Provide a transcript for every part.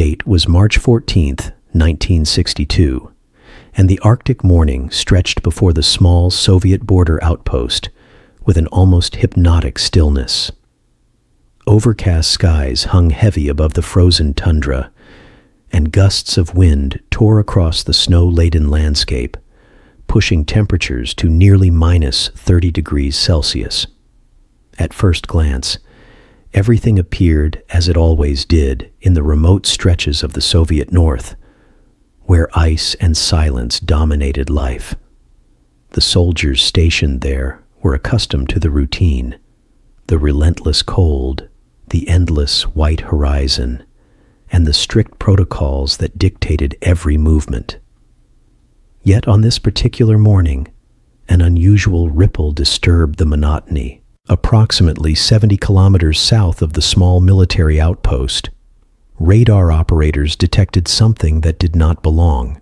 date was March 14th, 1962, and the Arctic morning stretched before the small Soviet border outpost with an almost hypnotic stillness. Overcast skies hung heavy above the frozen tundra, and gusts of wind tore across the snow-laden landscape, pushing temperatures to nearly minus 30 degrees Celsius. At first glance, everything appeared as it always did in the remote stretches of the Soviet North, where ice and silence dominated life. The soldiers stationed there were accustomed to the routine, the relentless cold, the endless white horizon, and the strict protocols that dictated every movement. Yet on this particular morning, an unusual ripple disturbed the monotony. Approximately 70 kilometers south of the small military outpost, radar operators detected something that did not belong.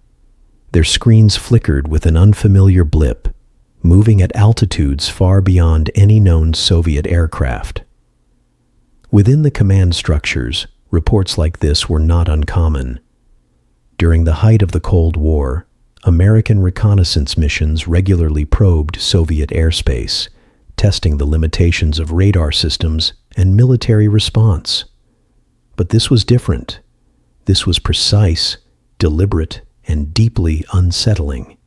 Their screens flickered with an unfamiliar blip, moving at altitudes far beyond any known Soviet aircraft. Within the command structures, reports like this were not uncommon. During the height of the Cold War, American reconnaissance missions regularly probed Soviet airspace, testing the limitations of radar systems and military response. But this was different. This was precise, deliberate, and deeply unsettling.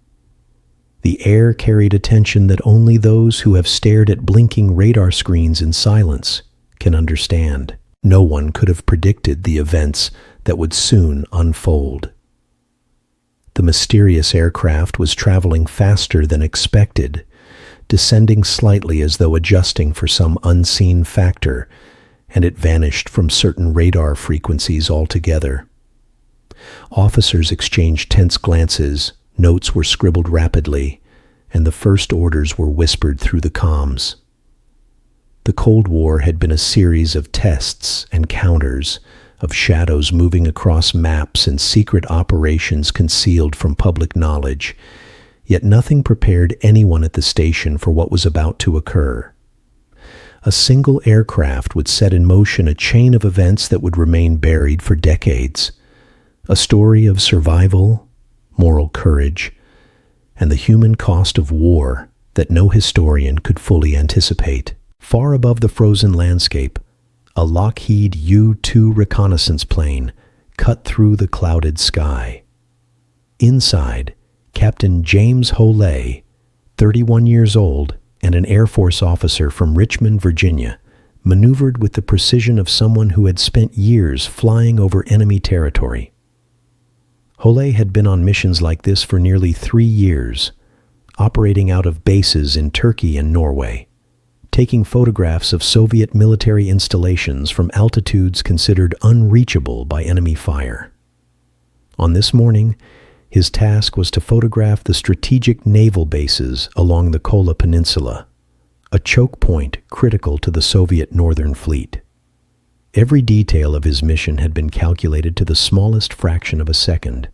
The air carried a tension that only those who have stared at blinking radar screens in silence can understand. No one could have predicted the events that would soon unfold. The mysterious aircraft was traveling faster than expected, descending slightly as though adjusting for some unseen factor, and it vanished from certain radar frequencies altogether. Officers exchanged tense glances, notes were scribbled rapidly, and the first orders were whispered through the comms. The Cold War had been a series of tests and counters, of shadows moving across maps and secret operations concealed from public knowledge, yet nothing prepared anyone at the station for what was about to occur. A single aircraft would set in motion a chain of events that would remain buried for decades, a story of survival, moral courage, and the human cost of war that no historian could fully anticipate. Far above the frozen landscape, a Lockheed U-2 reconnaissance plane cut through the clouded sky. Inside, Captain James Holay, 31 years old and an Air Force officer from Richmond, Virginia, maneuvered with the precision of someone who had spent years flying over enemy territory. Holay had been on missions like this for nearly 3 years, operating out of bases in Turkey and Norway, taking photographs of Soviet military installations from altitudes considered unreachable by enemy fire. On this morning, his task was to photograph the strategic naval bases along the Kola Peninsula, a choke point critical to the Soviet Northern Fleet. Every detail of his mission had been calculated to the smallest fraction of a second,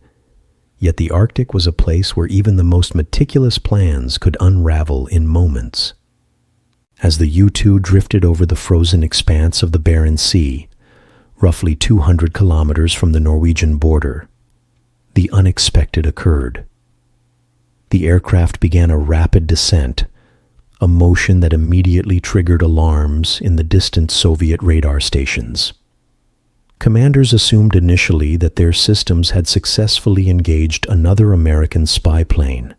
yet the Arctic was a place where even the most meticulous plans could unravel in moments. As the U-2 drifted over the frozen expanse of the Barents Sea, roughly 200 kilometers from the Norwegian border, the unexpected occurred. The aircraft began a rapid descent, a motion that immediately triggered alarms in the distant Soviet radar stations. Commanders assumed initially that their systems had successfully engaged another American spy plane,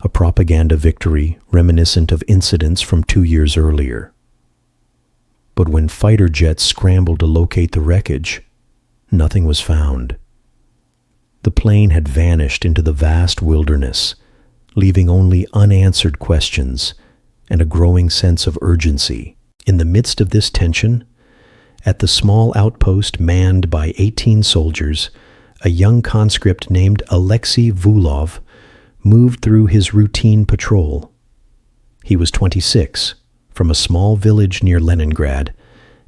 a propaganda victory reminiscent of incidents from 2 years earlier. But when fighter jets scrambled to locate the wreckage, nothing was found. The plane had vanished into the vast wilderness, leaving only unanswered questions and a growing sense of urgency. In the midst of this tension, at the small outpost manned by 18 soldiers, a young conscript named Alexi Vulov moved through his routine patrol. He was 26, from a small village near Leningrad,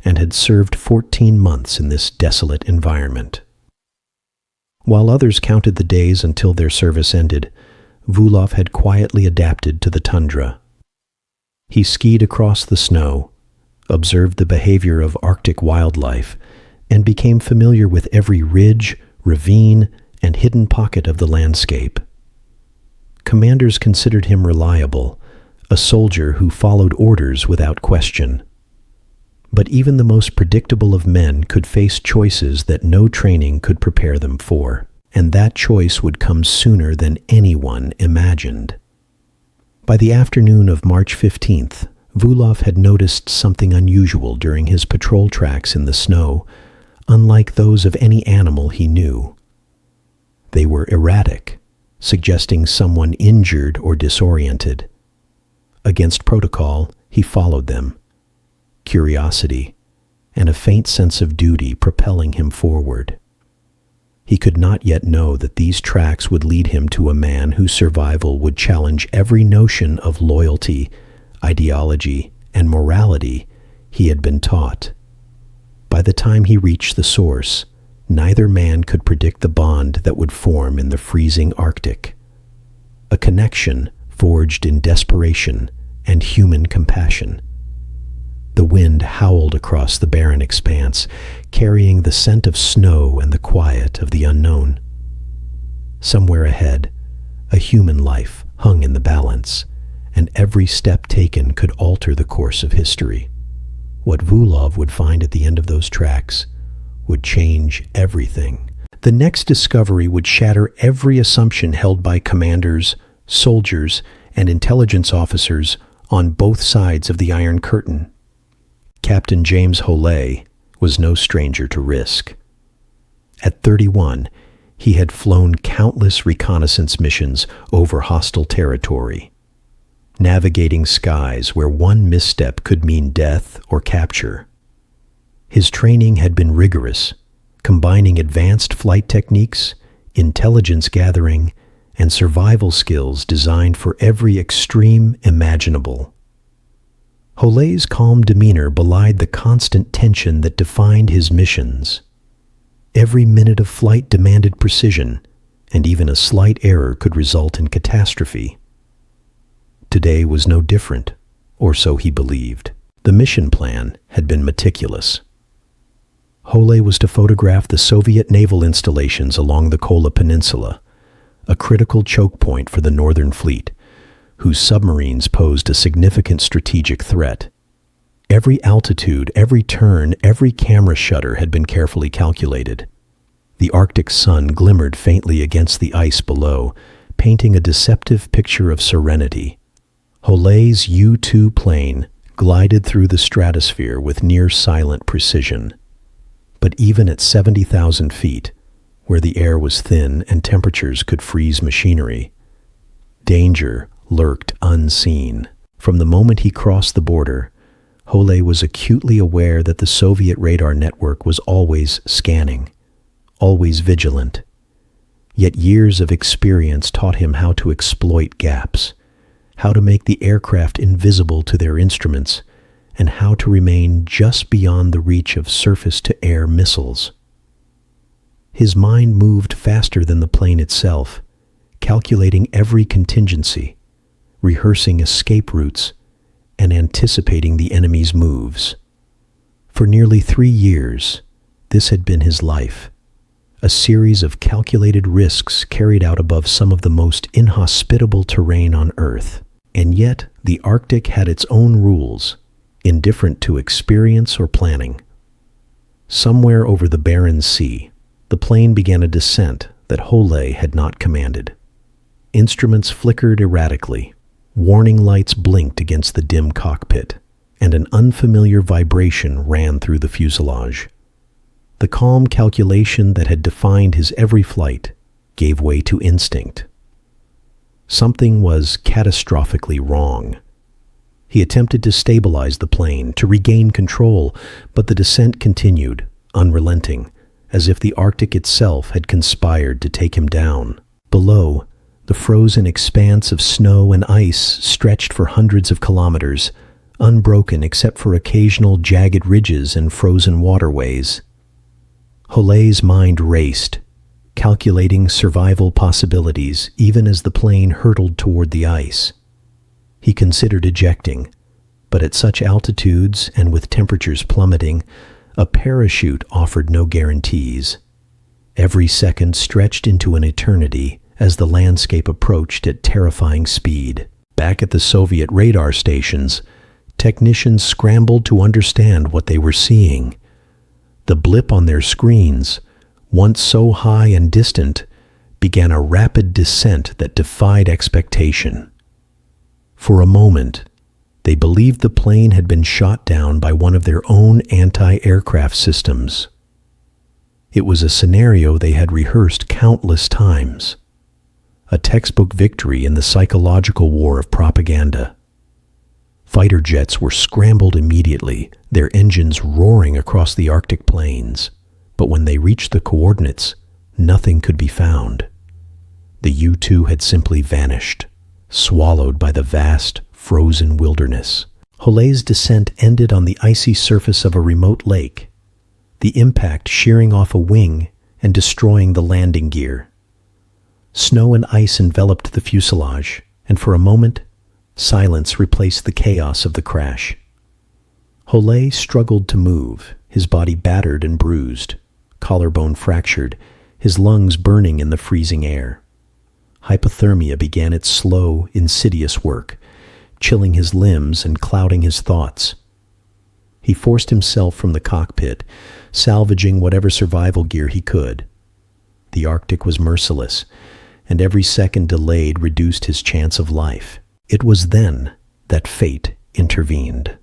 and had served 14 months in this desolate environment. While others counted the days until their service ended, Vulov had quietly adapted to the tundra. He skied across the snow, observed the behavior of Arctic wildlife, and became familiar with every ridge, ravine, and hidden pocket of the landscape. Commanders considered him reliable, a soldier who followed orders without question. But even the most predictable of men could face choices that no training could prepare them for, and that choice would come sooner than anyone imagined. By the afternoon of March 15th, Vulov had noticed something unusual during his patrol tracks in the snow, unlike those of any animal he knew. They were erratic, suggesting someone injured or disoriented. Against protocol, he followed them. Curiosity and a faint sense of duty propelling him forward. He could not yet know that these tracks would lead him to a man whose survival would challenge every notion of loyalty, ideology, and morality he had been taught. By the time he reached the source, neither man could predict the bond that would form in the freezing Arctic. A connection forged in desperation and human compassion. The wind howled across the barren expanse, carrying the scent of snow and the quiet of the unknown. Somewhere ahead, a human life hung in the balance, and every step taken could alter the course of history. What Vulov would find at the end of those tracks would change everything. The next discovery would shatter every assumption held by commanders, soldiers, and intelligence officers on both sides of the Iron Curtain. Captain James Holay was no stranger to risk. At 31, he had flown countless reconnaissance missions over hostile territory, navigating skies where one misstep could mean death or capture. His training had been rigorous, combining advanced flight techniques, intelligence gathering, and survival skills designed for every extreme imaginable. Holay's calm demeanor belied the constant tension that defined his missions. Every minute of flight demanded precision, and even a slight error could result in catastrophe. Today was no different, or so he believed. The mission plan had been meticulous. Holay was to photograph the Soviet naval installations along the Kola Peninsula, a critical choke point for the Northern Fleet, whose submarines posed a significant strategic threat. Every altitude, every turn, every camera shutter had been carefully calculated. The Arctic sun glimmered faintly against the ice below, painting a deceptive picture of serenity. Holay's U-2 plane glided through the stratosphere with near-silent precision. But even at 70,000 feet, where the air was thin and temperatures could freeze machinery, danger lurked unseen. From the moment he crossed the border, Holay was acutely aware that the Soviet radar network was always scanning, always vigilant. Yet years of experience taught him how to exploit gaps, how to make the aircraft invisible to their instruments, and how to remain just beyond the reach of surface-to-air missiles. His mind moved faster than the plane itself, calculating every contingency, rehearsing escape routes, and anticipating the enemy's moves. For nearly 3 years, this had been his life, a series of calculated risks carried out above some of the most inhospitable terrain on Earth. And yet, the Arctic had its own rules, indifferent to experience or planning. Somewhere over the barren sea, the plane began a descent that Holay had not commanded. Instruments flickered erratically, warning lights blinked against the dim cockpit, and an unfamiliar vibration ran through the fuselage. The calm calculation that had defined his every flight gave way to instinct. Something was catastrophically wrong. He attempted to stabilize the plane, to regain control, but the descent continued, unrelenting, as if the Arctic itself had conspired to take him down. Below, the frozen expanse of snow and ice stretched for hundreds of kilometers, unbroken except for occasional jagged ridges and frozen waterways. Holay's mind raced, calculating survival possibilities even as the plane hurtled toward the ice. He considered ejecting, but at such altitudes and with temperatures plummeting, A parachute offered no guarantees. Every second stretched into an eternity as the landscape approached at terrifying speed. Back at the Soviet radar stations, technicians scrambled to understand what they were seeing. The blip on their screens, once so high and distant, began a rapid descent that defied expectation. For a moment, they believed the plane had been shot down by one of their own anti-aircraft systems. It was a scenario they had rehearsed countless times, a textbook victory in the psychological war of propaganda. Fighter jets were scrambled immediately, their engines roaring across the Arctic plains. But when they reached the coordinates, nothing could be found. The U-2 had simply vanished, swallowed by the vast, frozen wilderness. Holay's descent ended on the icy surface of a remote lake, the impact shearing off a wing and destroying the landing gear. Snow and ice enveloped the fuselage, and for a moment, silence replaced the chaos of the crash. Holay struggled to move, his body battered and bruised, collarbone fractured, his lungs burning in the freezing air. Hypothermia began its slow, insidious work, chilling his limbs and clouding his thoughts. He forced himself from the cockpit, salvaging whatever survival gear he could. The Arctic was merciless, and every second delayed reduced his chance of life. It was then that fate intervened.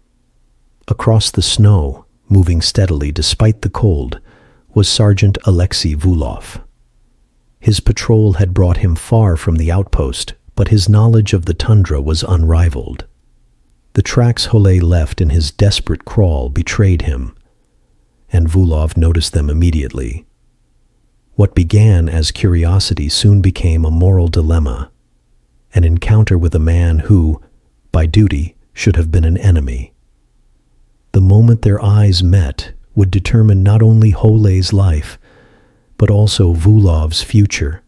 Across the snow, moving steadily despite the cold, was Sergeant Alexi Vulov. His patrol had brought him far from the outpost, but his knowledge of the tundra was unrivaled. The tracks Holay left in his desperate crawl betrayed him, and Vulov noticed them immediately. What began as curiosity soon became a moral dilemma, an encounter with a man who, by duty, should have been an enemy. The moment their eyes met would determine not only Holay's life, but also Vulov's future.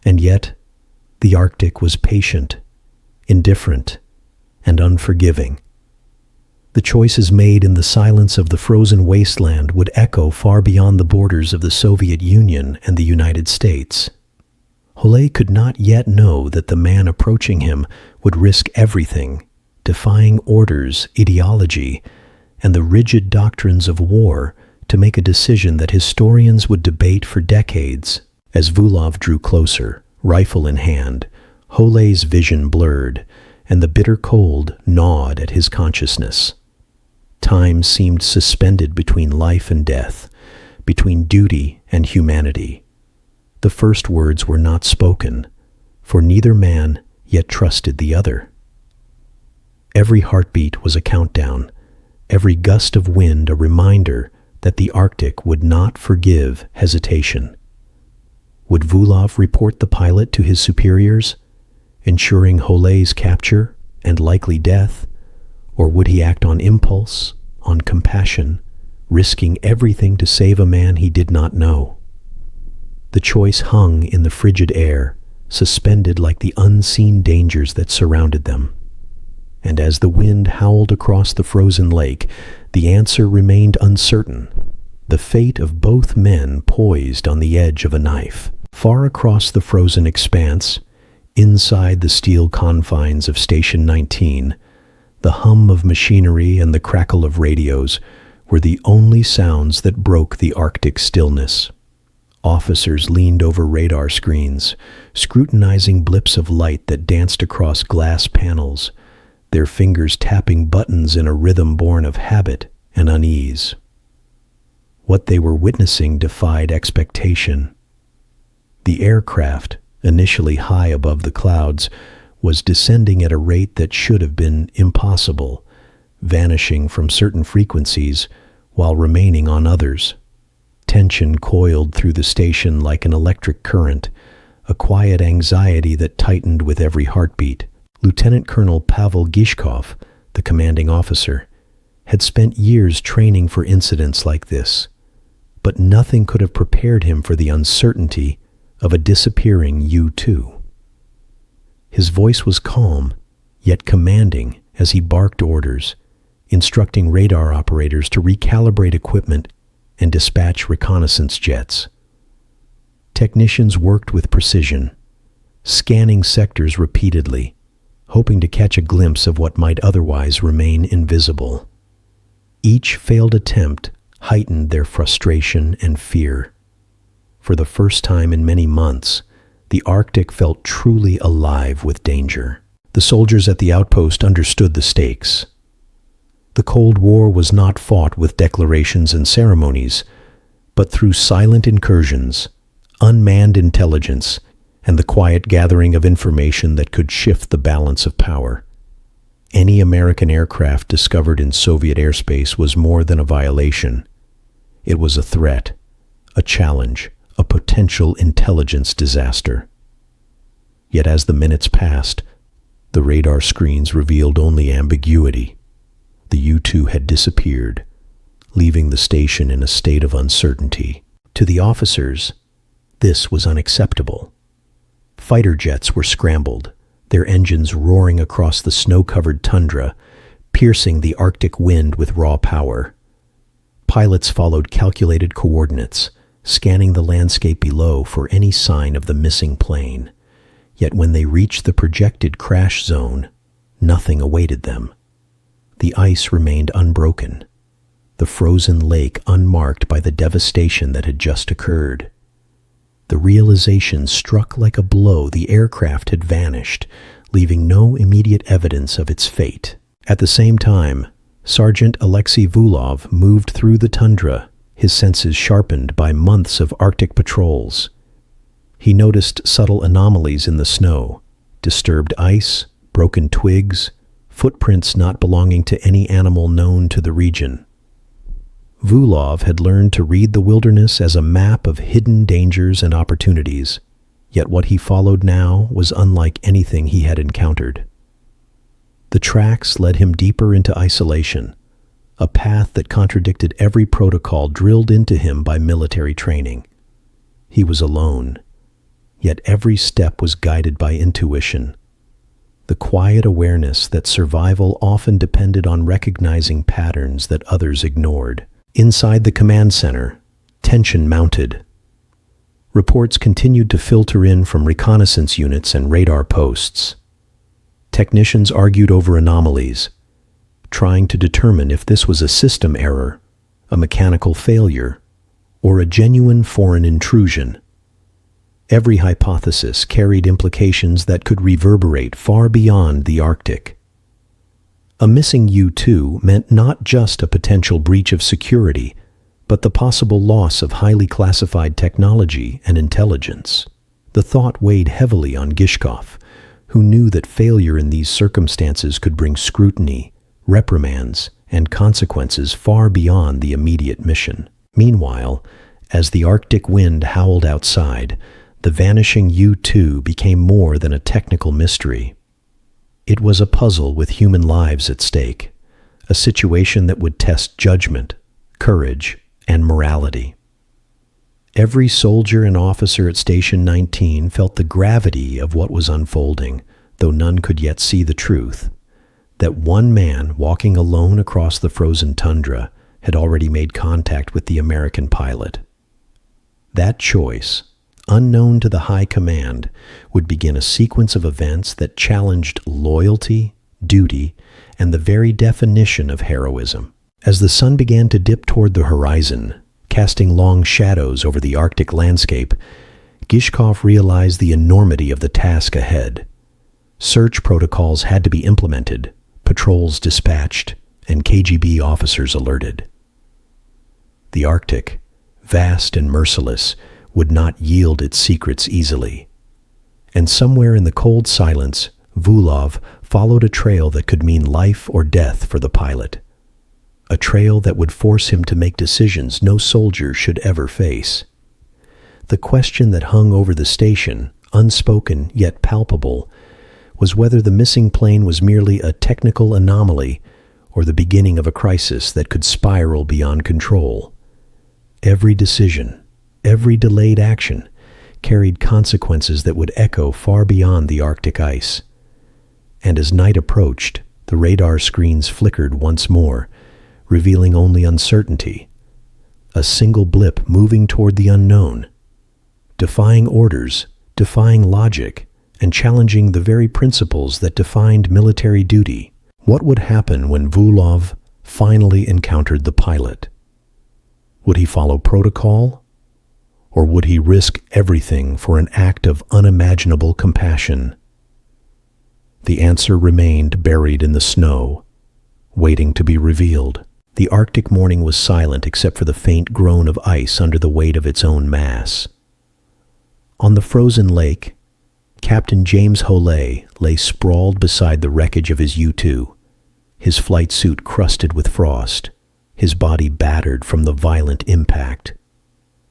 And yet, the Arctic was patient, indifferent, and unforgiving. The choices made in the silence of the frozen wasteland would echo far beyond the borders of the Soviet Union and the United States. Holay could not yet know that the man approaching him would risk everything, defying orders, ideology, and the rigid doctrines of war to make a decision that historians would debate for decades. As Vulov drew closer, rifle in hand, Holay's vision blurred, and the bitter cold gnawed at his consciousness. Time seemed suspended between life and death, between duty and humanity. The first words were not spoken, for neither man yet trusted the other. Every heartbeat was a countdown, every gust of wind a reminder that the Arctic would not forgive hesitation. Would Vulov report the pilot to his superiors, ensuring Holay's capture and likely death, or would he act on impulse, on compassion, risking everything to save a man he did not know? The choice hung in the frigid air, suspended like the unseen dangers that surrounded them. And as the wind howled across the frozen lake, the answer remained uncertain. The fate of both men poised on the edge of a knife. Far across the frozen expanse, inside the steel confines of Station 19, the hum of machinery and the crackle of radios were the only sounds that broke the Arctic stillness. Officers leaned over radar screens, scrutinizing blips of light that danced across glass panels, their fingers tapping buttons in a rhythm born of habit and unease. What they were witnessing defied expectation. The aircraft, initially high above the clouds, was descending at a rate that should have been impossible, vanishing from certain frequencies while remaining on others. Tension coiled through the station like an electric current, a quiet anxiety that tightened with every heartbeat. Lieutenant Colonel Pavel Gishkov, the commanding officer, had spent years training for incidents like this, but nothing could have prepared him for the uncertainty of a disappearing U-2. His voice was calm, yet commanding as he barked orders, instructing radar operators to recalibrate equipment and dispatch reconnaissance jets. Technicians worked with precision, scanning sectors repeatedly, hoping to catch a glimpse of what might otherwise remain invisible. Each failed attempt heightened their frustration and fear. For the first time in many months, the Arctic felt truly alive with danger. The soldiers at the outpost understood the stakes. The Cold War was not fought with declarations and ceremonies, but through silent incursions, unmanned intelligence, and the quiet gathering of information that could shift the balance of power. Any American aircraft discovered in Soviet airspace was more than a violation. It was a threat, a challenge, a potential intelligence disaster. Yet as the minutes passed, the radar screens revealed only ambiguity. The U-2 had disappeared, leaving the station in a state of uncertainty. To the officers, this was unacceptable. Fighter jets were scrambled, their engines roaring across the snow-covered tundra, piercing the Arctic wind with raw power. Pilots followed calculated coordinates, scanning the landscape below for any sign of the missing plane. Yet when they reached the projected crash zone, nothing awaited them. The ice remained unbroken, the frozen lake unmarked by the devastation that had just occurred. The realization struck like a blow. The aircraft had vanished, leaving no immediate evidence of its fate. At the same time, Sergeant Alexi Vulov moved through the tundra, his senses sharpened by months of Arctic patrols. He noticed subtle anomalies in the snow, disturbed ice, broken twigs, footprints not belonging to any animal known to the region. Vulov had learned to read the wilderness as a map of hidden dangers and opportunities, yet what he followed now was unlike anything he had encountered. The tracks led him deeper into isolation, a path that contradicted every protocol drilled into him by military training. He was alone, yet every step was guided by intuition, the quiet awareness that survival often depended on recognizing patterns that others ignored. Inside the command center, tension mounted. Reports continued to filter in from reconnaissance units and radar posts. Technicians argued over anomalies, trying to determine if this was a system error, a mechanical failure, or a genuine foreign intrusion. Every hypothesis carried implications that could reverberate far beyond the Arctic. A missing U-2 meant not just a potential breach of security, but the possible loss of highly classified technology and intelligence. The thought weighed heavily on Gishkov, who knew that failure in these circumstances could bring scrutiny, reprimands, and consequences far beyond the immediate mission. Meanwhile, as the Arctic wind howled outside, the vanishing U-2 became more than a technical mystery. It was a puzzle with human lives at stake, a situation that would test judgment, courage, and morality. Every soldier and officer at Station 19 felt the gravity of what was unfolding, though none could yet see the truth, that one man walking alone across the frozen tundra had already made contact with the American pilot. That choice, unknown to the high command, would begin a sequence of events that challenged loyalty, duty, and the very definition of heroism. As the sun began to dip toward the horizon, casting long shadows over the Arctic landscape, Gishkov realized the enormity of the task ahead. Search protocols had to be implemented, patrols dispatched, and KGB officers alerted. The Arctic, vast and merciless, would not yield its secrets easily. And somewhere in the cold silence, Vulov followed a trail that could mean life or death for the pilot. A trail that would force him to make decisions no soldier should ever face. The question that hung over the station, unspoken yet palpable, was whether the missing plane was merely a technical anomaly or the beginning of a crisis that could spiral beyond control. Every decision, every delayed action, carried consequences that would echo far beyond the Arctic ice. And as night approached, The radar screens flickered once more, revealing only uncertainty. A single blip moving toward the unknown, defying orders, defying logic, and challenging the very principles that defined military duty. What would happen when Vulov finally encountered the pilot? Would he follow protocol? Or would he risk everything for an act of unimaginable compassion? The answer remained buried in the snow, waiting to be revealed. The Arctic morning was silent except for the faint groan of ice under the weight of its own mass. On the frozen lake, Captain James Holay lay sprawled beside the wreckage of his U-2, his flight suit crusted with frost, his body battered from the violent impact.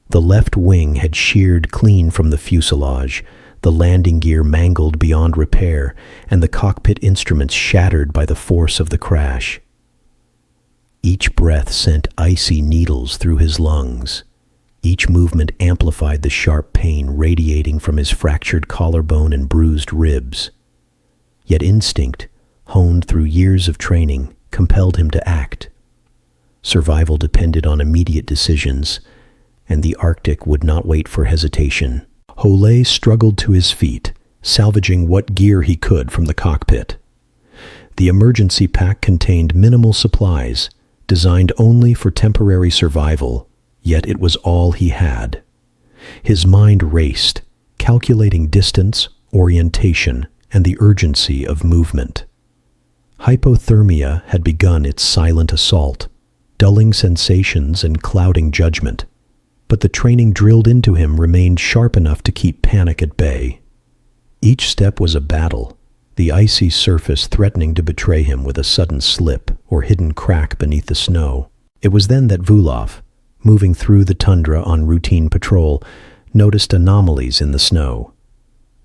The left wing had sheared clean from the fuselage, the landing gear mangled beyond repair, and the cockpit instruments shattered by the force of the crash. Each breath sent icy needles through his lungs. Each movement amplified the sharp pain radiating from his fractured collarbone and bruised ribs. Yet instinct, honed through years of training, compelled him to act. Survival depended on immediate decisions, and the Arctic would not wait for hesitation. Holay struggled to his feet, salvaging what gear he could from the cockpit. The emergency pack contained minimal supplies, designed only for temporary survival, yet it was all he had. His mind raced, calculating distance, orientation, and the urgency of movement. Hypothermia had begun its silent assault, dulling sensations and clouding judgment. But the training drilled into him remained sharp enough to keep panic at bay. Each step was a battle, the icy surface threatening to betray him with a sudden slip or hidden crack beneath the snow. It was then that Vulov, moving through the tundra on routine patrol, noticed anomalies in the snow.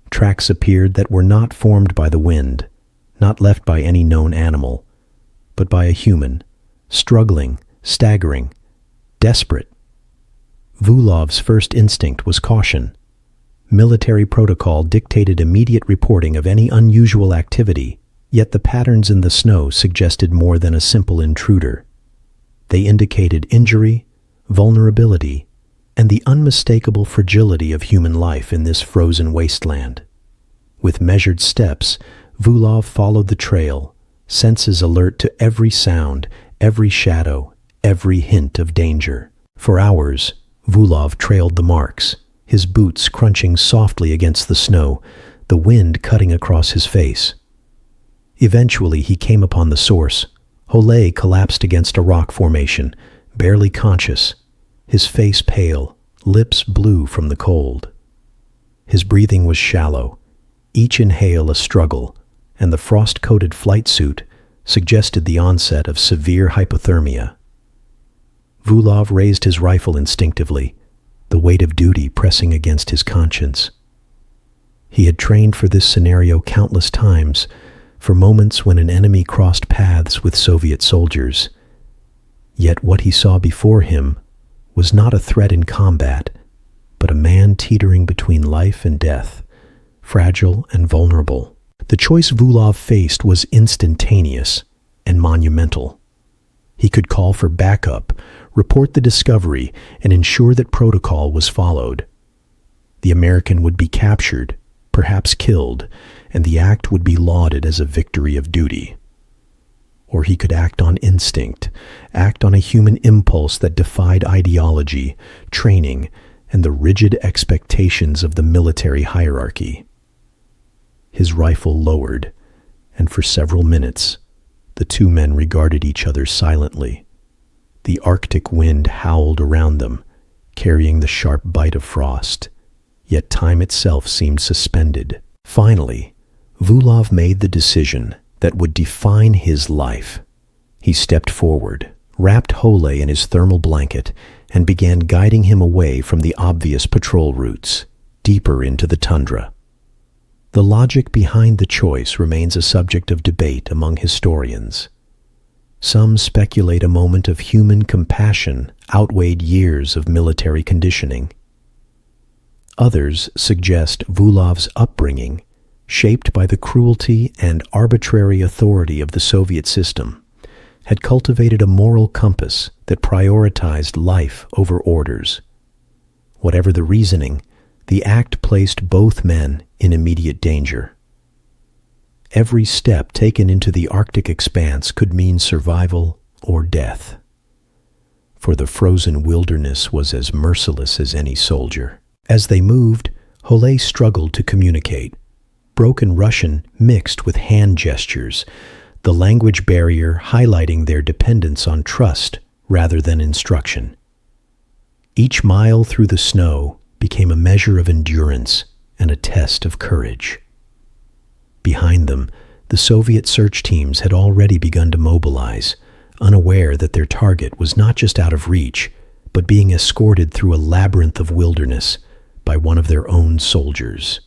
Tracks appeared that were not formed by the wind, not left by any known animal, but by a human, struggling, staggering, desperate. Vulov's first instinct was caution. Military protocol dictated immediate reporting of any unusual activity, yet the patterns in the snow suggested more than a simple intruder. They indicated injury, vulnerability, and the unmistakable fragility of human life in this frozen wasteland. With measured steps, Vulov followed the trail, senses alert to every sound, every shadow, every hint of danger. For hours, Vulov trailed the marks, his boots crunching softly against the snow, the wind cutting across his face. Eventually, he came upon the source. Holay collapsed against a rock formation, barely conscious, his face pale, lips blue from the cold. His breathing was shallow, each inhale a struggle, and the frost-coated flight suit suggested the onset of severe hypothermia. Vulov raised his rifle instinctively, the weight of duty pressing against his conscience. He had trained for this scenario countless times, for moments when an enemy crossed paths with Soviet soldiers. Yet what he saw before him was not a threat in combat, but a man teetering between life and death, fragile and vulnerable. The choice Vulov faced was instantaneous and monumental. He could call for backup, report the discovery, and ensure that protocol was followed. The American would be captured, perhaps killed, and the act would be lauded as a victory of duty. Or he could act on instinct, act on a human impulse that defied ideology, training, and the rigid expectations of the military hierarchy. His rifle lowered, and for several minutes, the two men regarded each other silently. The Arctic wind howled around them, carrying the sharp bite of frost, yet time itself seemed suspended. Finally, Vulov made the decision that would define his life. He stepped forward, wrapped Holay in his thermal blanket, and began guiding him away from the obvious patrol routes, deeper into the tundra. The logic behind the choice remains a subject of debate among historians. Some speculate a moment of human compassion outweighed years of military conditioning. Others suggest Vulov's upbringing, shaped by the cruelty and arbitrary authority of the Soviet system, had cultivated a moral compass that prioritized life over orders. Whatever the reasoning, the act placed both men in immediate danger. Every step taken into the Arctic expanse could mean survival or death, for the frozen wilderness was as merciless as any soldier. As they moved, Holay struggled to communicate. Broken Russian mixed with hand gestures, the language barrier highlighting their dependence on trust rather than instruction. Each mile through the snow became a measure of endurance and a test of courage. Behind them, the Soviet search teams had already begun to mobilize, unaware that their target was not just out of reach, but being escorted through a labyrinth of wilderness by one of their own soldiers.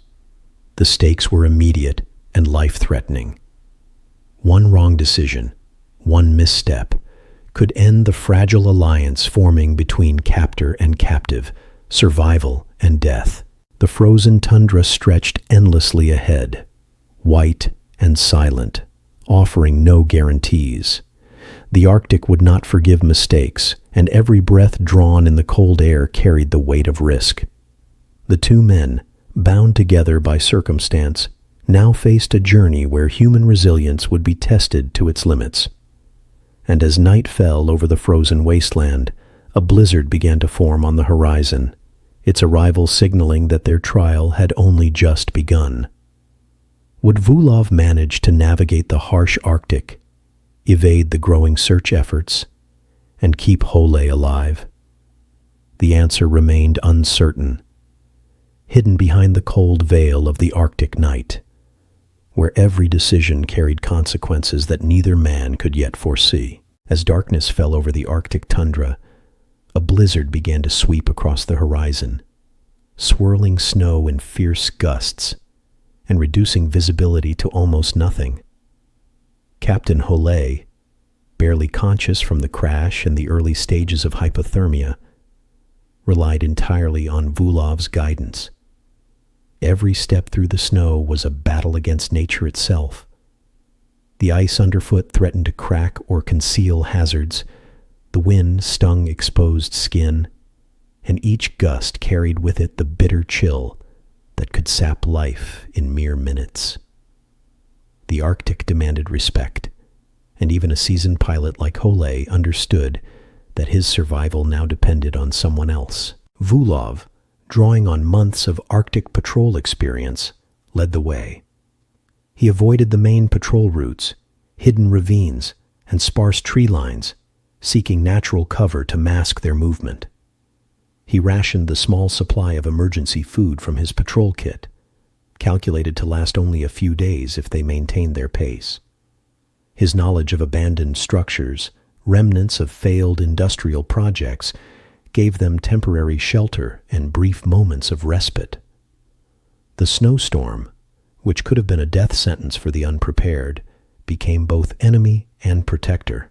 The stakes were immediate and life-threatening. One wrong decision, one misstep, could end the fragile alliance forming between captor and captive, survival and death. The frozen tundra stretched endlessly ahead, white and silent, offering no guarantees. The Arctic would not forgive mistakes, and every breath drawn in the cold air carried the weight of risk. The two men, bound together by circumstance, now faced a journey where human resilience would be tested to its limits. And as night fell over the frozen wasteland, a blizzard began to form on the horizon, its arrival signaling that their trial had only just begun. Would Vulov manage to navigate the harsh Arctic, evade the growing search efforts, and keep Holay alive? The answer remained uncertain, hidden behind the cold veil of the Arctic night, where every decision carried consequences that neither man could yet foresee. As darkness fell over the Arctic tundra, a blizzard began to sweep across the horizon, swirling snow in fierce gusts and reducing visibility to almost nothing. Captain Holay, barely conscious from the crash and the early stages of hypothermia, relied entirely on Vulov's guidance. Every step through the snow was a battle against nature itself. The ice underfoot threatened to crack or conceal hazards. The wind stung exposed skin, and each gust carried with it the bitter chill that could sap life in mere minutes. The Arctic demanded respect, and even a seasoned pilot like Holay understood that his survival now depended on someone else. Vulov, drawing on months of Arctic patrol experience, led the way. He avoided the main patrol routes, hidden ravines, and sparse tree lines, seeking natural cover to mask their movement. He rationed the small supply of emergency food from his patrol kit, calculated to last only a few days if they maintained their pace. His knowledge of abandoned structures, remnants of failed industrial projects, gave them temporary shelter and brief moments of respite. The snowstorm, which could have been a death sentence for the unprepared, became both enemy and protector,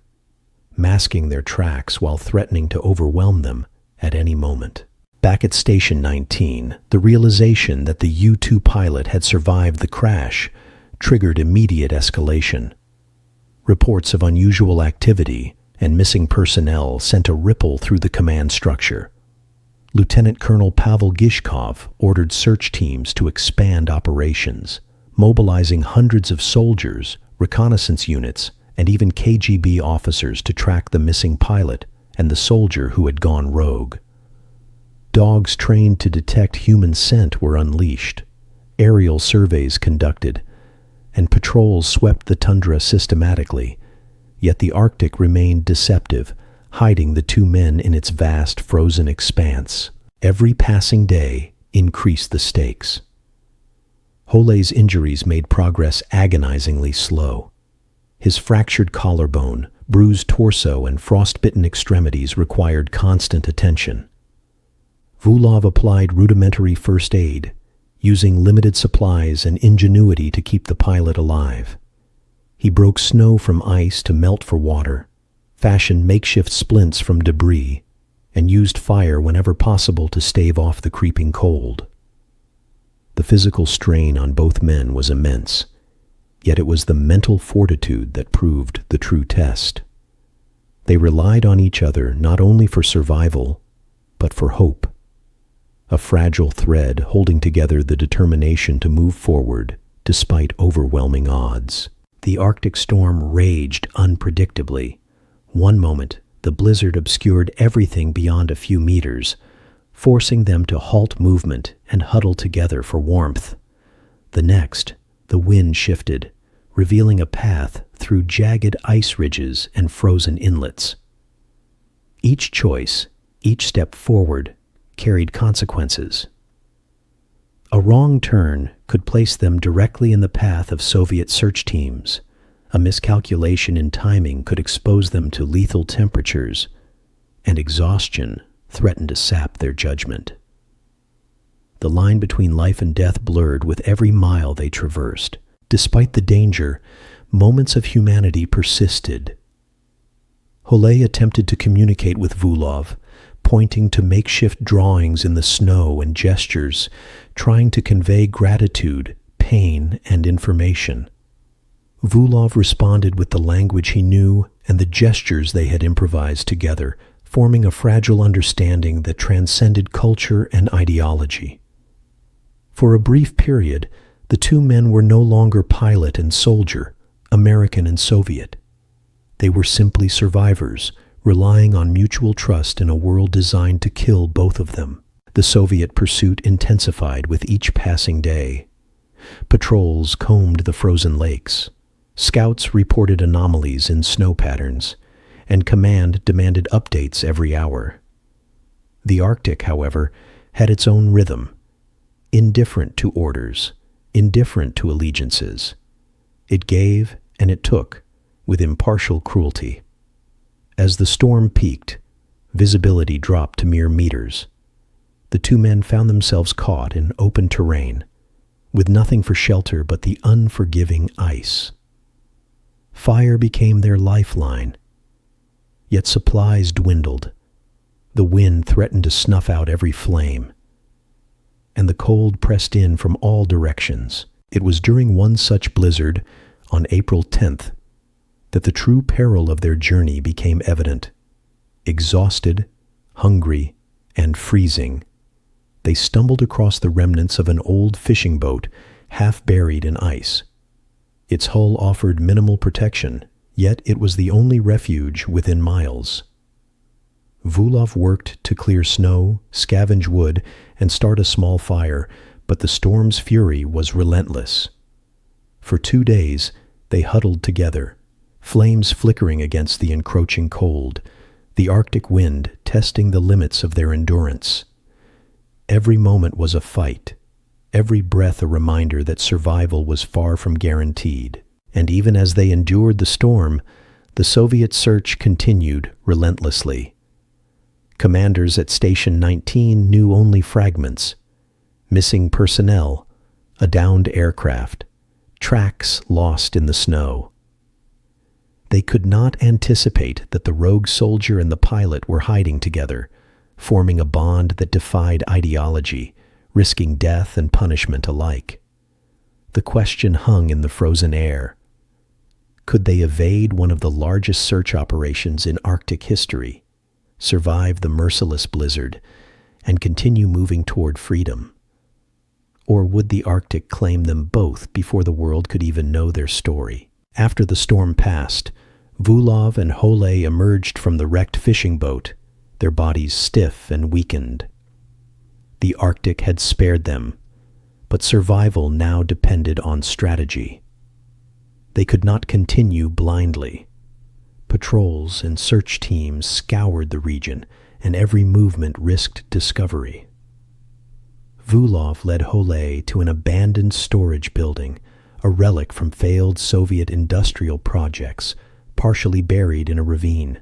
masking their tracks while threatening to overwhelm them at any moment. Back at Station 19, the realization that the U-2 pilot had survived the crash triggered immediate escalation. Reports of unusual activity and missing personnel sent a ripple through the command structure. Lieutenant Colonel Pavel Gishkov ordered search teams to expand operations, mobilizing hundreds of soldiers, reconnaissance units, and even KGB officers to track the missing pilot and the soldier who had gone rogue. Dogs trained to detect human scent were unleashed, aerial surveys conducted, and patrols swept the tundra systematically. Yet the Arctic remained deceptive, hiding the two men in its vast frozen expanse. Every passing day increased the stakes. Holay's injuries made progress agonizingly slow. His fractured collarbone, bruised torso, and frostbitten extremities required constant attention. Vulov applied rudimentary first aid, using limited supplies and ingenuity to keep the pilot alive. He broke snow from ice to melt for water, fashioned makeshift splints from debris, and used fire whenever possible to stave off the creeping cold. The physical strain on both men was immense, yet it was the mental fortitude that proved the true test. They relied on each other not only for survival, but for hope, a fragile thread holding together the determination to move forward despite overwhelming odds. The Arctic storm raged unpredictably. One moment, the blizzard obscured everything beyond a few meters, forcing them to halt movement and huddle together for warmth. The next, the wind shifted, revealing a path through jagged ice ridges and frozen inlets. Each choice, each step forward, carried consequences. A wrong turn could place them directly in the path of Soviet search teams. A miscalculation in timing could expose them to lethal temperatures, and exhaustion threatened to sap their judgment. The line between life and death blurred with every mile they traversed. Despite the danger, moments of humanity persisted. Holay attempted to communicate with Vulov, pointing to makeshift drawings in the snow and gestures, trying to convey gratitude, pain, and information. Vulov responded with the language he knew and the gestures they had improvised together, forming a fragile understanding that transcended culture and ideology. For a brief period, the two men were no longer pilot and soldier, American and Soviet. They were simply survivors, relying on mutual trust in a world designed to kill both of them. The Soviet pursuit intensified with each passing day. Patrols combed the frozen lakes. Scouts reported anomalies in snow patterns, and command demanded updates every hour. The Arctic, however, had its own rhythm, indifferent to orders, indifferent to allegiances. It gave and it took, with impartial cruelty. As the storm peaked, visibility dropped to mere meters. The two men found themselves caught in open terrain, with nothing for shelter but the unforgiving ice. Fire became their lifeline, yet supplies dwindled. The wind threatened to snuff out every flame, and the cold pressed in from all directions. It was during one such blizzard, on April 10th, that the true peril of their journey became evident. Exhausted, hungry, and freezing, they stumbled across the remnants of an old fishing boat half buried in ice. Its hull offered minimal protection, yet it was the only refuge within miles. Vulov worked to clear snow, scavenge wood, and start a small fire, but the storm's fury was relentless. For 2 days, they huddled together, flames flickering against the encroaching cold, the Arctic wind testing the limits of their endurance. Every moment was a fight, every breath a reminder that survival was far from guaranteed. And even as they endured the storm, the Soviet search continued relentlessly. Commanders at Station 19 knew only fragments: missing personnel, a downed aircraft, tracks lost in the snow. They could not anticipate that the rogue soldier and the pilot were hiding together, forming a bond that defied ideology, risking death and punishment alike. The question hung in the frozen air. Could they evade one of the largest search operations in Arctic history, survive the merciless blizzard, and continue moving toward freedom? Or would the Arctic claim them both before the world could even know their story? After the storm passed, Vulov and Holay emerged from the wrecked fishing boat, their bodies stiff and weakened. The Arctic had spared them, but survival now depended on strategy. They could not continue blindly. Patrols and search teams scoured the region, and every movement risked discovery. Vulov led Holay to an abandoned storage building, a relic from failed Soviet industrial projects, partially buried in a ravine.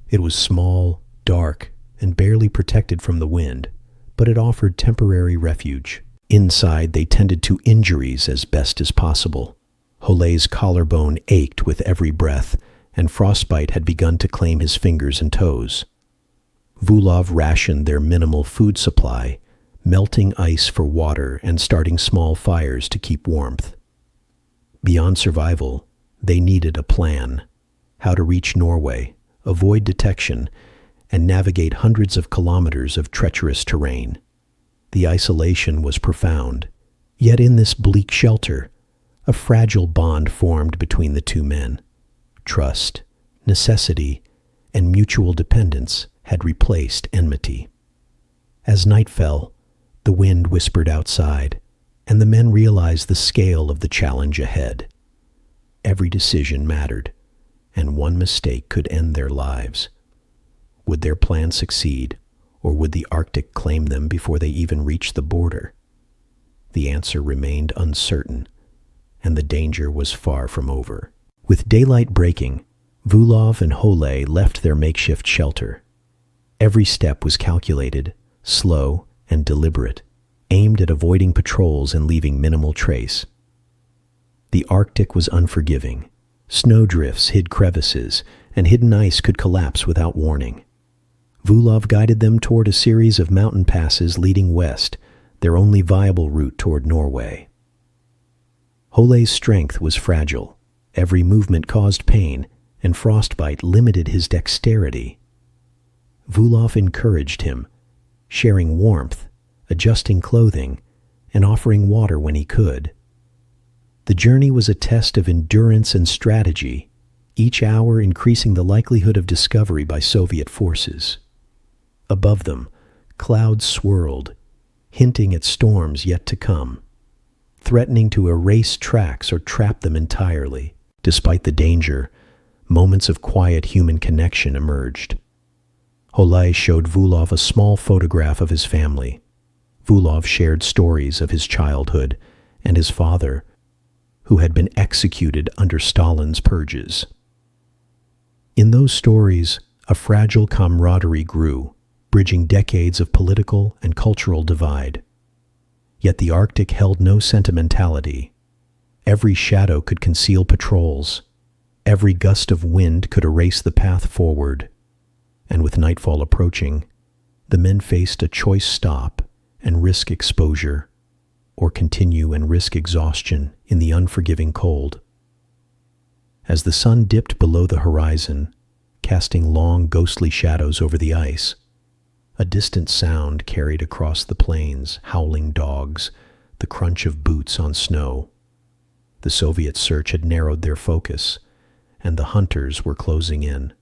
It was small, dark, and barely protected from the wind, but it offered temporary refuge. Inside, they tended to injuries as best as possible. Holay's collarbone ached with every breath, and frostbite had begun to claim his fingers and toes. Vulov rationed their minimal food supply, melting ice for water and starting small fires to keep warmth. Beyond survival, they needed a plan: how to reach Norway, avoid detection, and navigate hundreds of kilometers of treacherous terrain. The isolation was profound, yet in this bleak shelter, a fragile bond formed between the two men. Trust, necessity, and mutual dependence had replaced enmity. As night fell, the wind whispered outside, and the men realized the scale of the challenge ahead. Every decision mattered, and one mistake could end their lives. Would their plan succeed, or would the Arctic claim them before they even reached the border? The answer remained uncertain, and the danger was far from over. With daylight breaking, Vulov and Holay left their makeshift shelter. Every step was calculated, slow, and deliberate, aimed at avoiding patrols and leaving minimal trace. The Arctic was unforgiving. Snowdrifts hid crevices, and hidden ice could collapse without warning. Vulov guided them toward a series of mountain passes leading west, their only viable route toward Norway. Holay's strength was fragile. Every movement caused pain, and frostbite limited his dexterity. Vulov encouraged him, sharing warmth, adjusting clothing, and offering water when he could. The journey was a test of endurance and strategy, each hour increasing the likelihood of discovery by Soviet forces. Above them, clouds swirled, hinting at storms yet to come, threatening to erase tracks or trap them entirely. Despite the danger, moments of quiet human connection emerged. Holay showed Vulov a small photograph of his family. Vulov shared stories of his childhood and his father, who had been executed under Stalin's purges. In those stories, a fragile camaraderie grew, bridging decades of political and cultural divide. Yet the Arctic held no sentimentality. Every shadow could conceal patrols. Every gust of wind could erase the path forward. And with nightfall approaching, the men faced a choice: stop and risk exposure, or continue and risk exhaustion in the unforgiving cold. As the sun dipped below the horizon, casting long, ghostly shadows over the ice, a distant sound carried across the plains: howling dogs, the crunch of boots on snow. The Soviet search had narrowed their focus, and the hunters were closing in.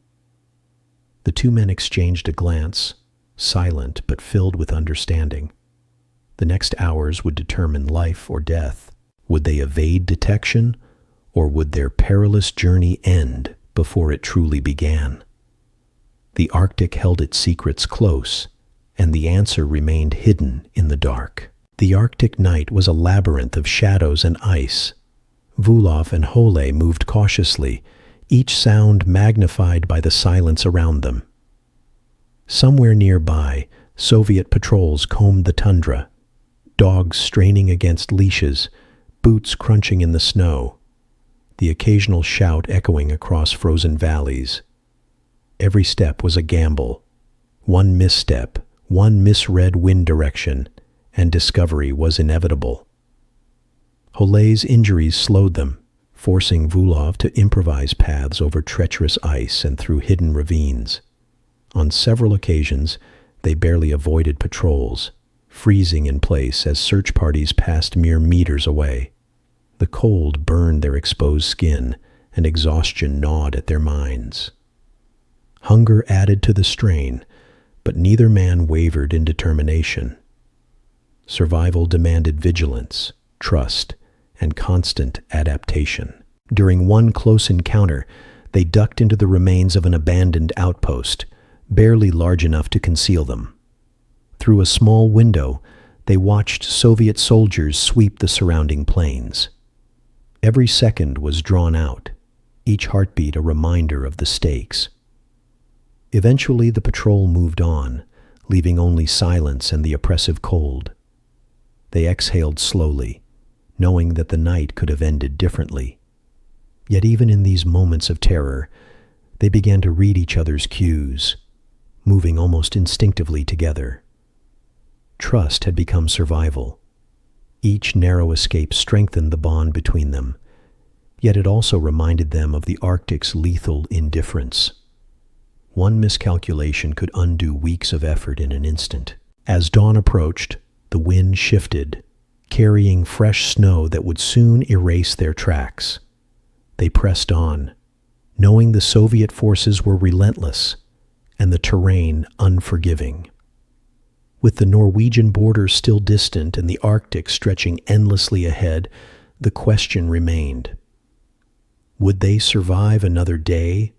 The two men exchanged a glance, silent but filled with understanding. The next hours would determine life or death. Would they evade detection, or would their perilous journey end before it truly began? The Arctic held its secrets close, and the answer remained hidden in the dark. The Arctic night was a labyrinth of shadows and ice. Vulov and Holay moved cautiously, each sound magnified by the silence around them. Somewhere nearby, Soviet patrols combed the tundra, dogs straining against leashes, boots crunching in the snow, the occasional shout echoing across frozen valleys. Every step was a gamble. One misstep, one misread wind direction, and discovery was inevitable. Holay's injuries slowed them, forcing Vulov to improvise paths over treacherous ice and through hidden ravines. On several occasions, they barely avoided patrols, freezing in place as search parties passed mere meters away. The cold burned their exposed skin, and exhaustion gnawed at their minds. Hunger added to the strain, but neither man wavered in determination. Survival demanded vigilance, trust, and constant adaptation. During one close encounter, they ducked into the remains of an abandoned outpost, barely large enough to conceal them. Through a small window, they watched Soviet soldiers sweep the surrounding plains. Every second was drawn out, each heartbeat a reminder of the stakes. Eventually, the patrol moved on, leaving only silence and the oppressive cold. They exhaled slowly, knowing that the night could have ended differently. Yet even in these moments of terror, they began to read each other's cues, moving almost instinctively together. Trust had become survival. Each narrow escape strengthened the bond between them, yet it also reminded them of the Arctic's lethal indifference. One miscalculation could undo weeks of effort in an instant. As dawn approached, the wind shifted, carrying fresh snow that would soon erase their tracks. They pressed on, knowing the Soviet forces were relentless and the terrain unforgiving. With the Norwegian border still distant and the Arctic stretching endlessly ahead, the question remained. Would they survive another day,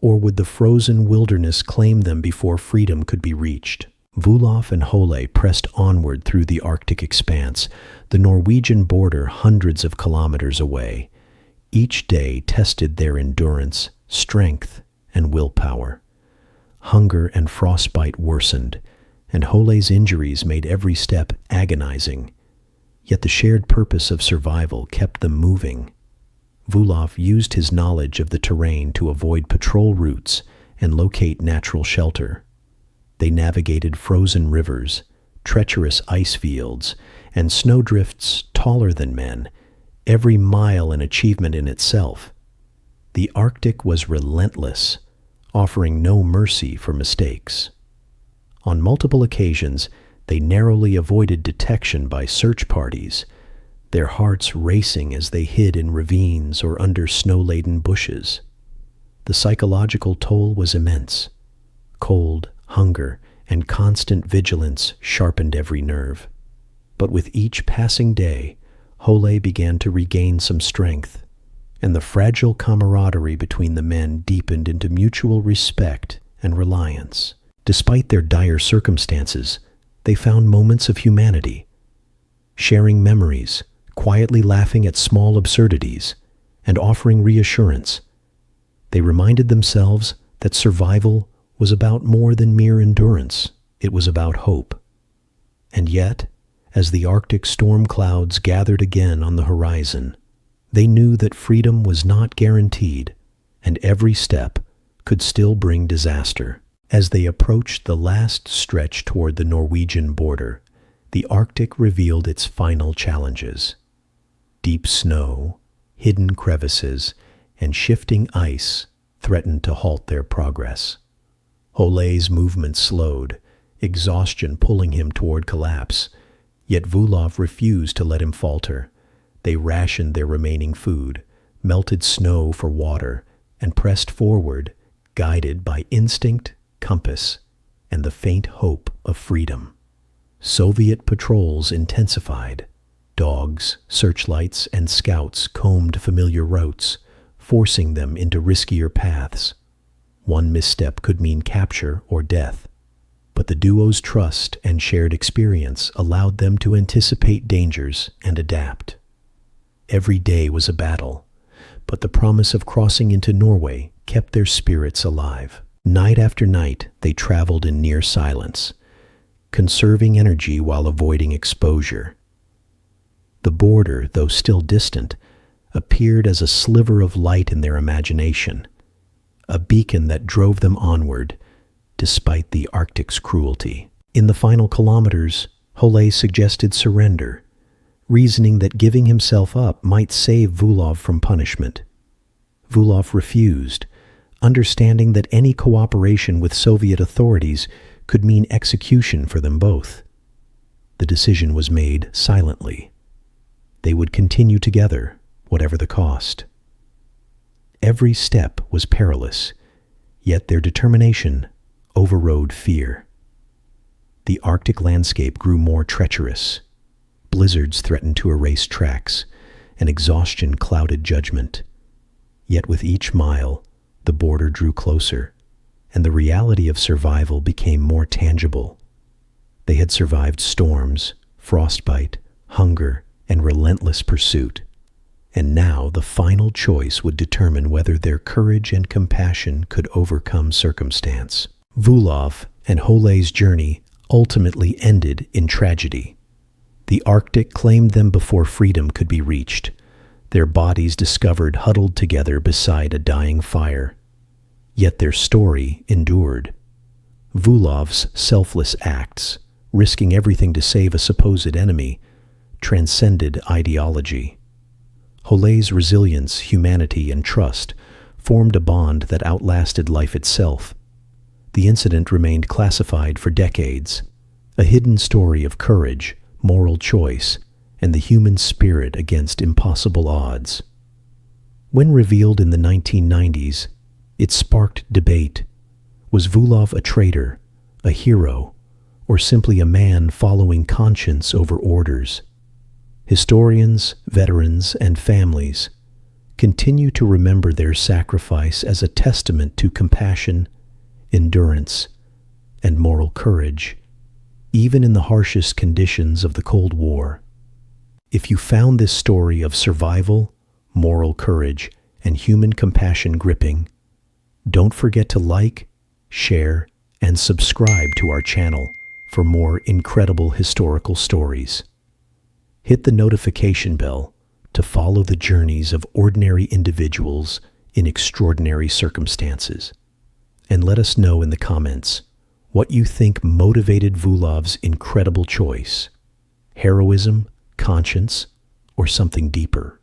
or would the frozen wilderness claim them before freedom could be reached? Vulov and Holay pressed onward through the Arctic expanse, the Norwegian border hundreds of kilometers away. Each day tested their endurance, strength, and willpower. Hunger and frostbite worsened, and Holay's injuries made every step agonizing. Yet the shared purpose of survival kept them moving. Vulov used his knowledge of the terrain to avoid patrol routes and locate natural shelter. They navigated frozen rivers, treacherous ice fields, and snowdrifts taller than men, every mile an achievement in itself. The Arctic was relentless, offering no mercy for mistakes. On multiple occasions, they narrowly avoided detection by search parties, their hearts racing as they hid in ravines or under snow-laden bushes. The psychological toll was immense. Cold, hunger, and constant vigilance sharpened every nerve. But with each passing day, Holay began to regain some strength, and the fragile camaraderie between the men deepened into mutual respect and reliance. Despite their dire circumstances, they found moments of humanity, sharing memories, quietly laughing at small absurdities, and offering reassurance. They reminded themselves that survival was about more than mere endurance. It was about hope. And yet, as the Arctic storm clouds gathered again on the horizon, they knew that freedom was not guaranteed, and every step could still bring disaster. As they approached the last stretch toward the Norwegian border, the Arctic revealed its final challenges. Deep snow, hidden crevices, and shifting ice threatened to halt their progress. Holay's movement slowed, exhaustion pulling him toward collapse, yet Vulov refused to let him falter. They rationed their remaining food, melted snow for water, and pressed forward, guided by instinct, compass, and the faint hope of freedom. Soviet patrols intensified. Dogs, searchlights, and scouts combed familiar routes, forcing them into riskier paths. One misstep could mean capture or death, but the duo's trust and shared experience allowed them to anticipate dangers and adapt. Every day was a battle, but the promise of crossing into Norway kept their spirits alive. Night after night, they traveled in near silence, conserving energy while avoiding exposure. The border, though still distant, appeared as a sliver of light in their imagination, a beacon that drove them onward, despite the Arctic's cruelty. In the final kilometers, Holay suggested surrender, reasoning that giving himself up might save Vulov from punishment. Vulov refused, understanding that any cooperation with Soviet authorities could mean execution for them both. The decision was made silently. They would continue together, whatever the cost. Every step was perilous, yet their determination overrode fear. The Arctic landscape grew more treacherous. Blizzards threatened to erase tracks, and exhaustion clouded judgment. Yet with each mile, the border drew closer, and the reality of survival became more tangible. They had survived storms, frostbite, hunger, and relentless pursuit, and now the final choice would determine whether their courage and compassion could overcome circumstance. Vulov and Holay's journey ultimately ended in tragedy. The Arctic claimed them before freedom could be reached, their bodies discovered huddled together beside a dying fire. Yet their story endured. Vulov's selfless acts, risking everything to save a supposed enemy, transcended ideology. Holay's resilience, humanity, and trust formed a bond that outlasted life itself. The incident remained classified for decades, a hidden story of courage, moral choice, and the human spirit against impossible odds. When revealed in the 1990s, it sparked debate. Was Vulov a traitor, a hero, or simply a man following conscience over orders? Historians, veterans, and families continue to remember their sacrifice as a testament to compassion, endurance, and moral courage, even in the harshest conditions of the Cold War. If you found this story of survival, moral courage, and human compassion gripping, don't forget to like, share, and subscribe to our channel for more incredible historical stories. Hit the notification bell to follow the journeys of ordinary individuals in extraordinary circumstances. And let us know in the comments what you think motivated Vulov's incredible choice: heroism, conscience, or something deeper.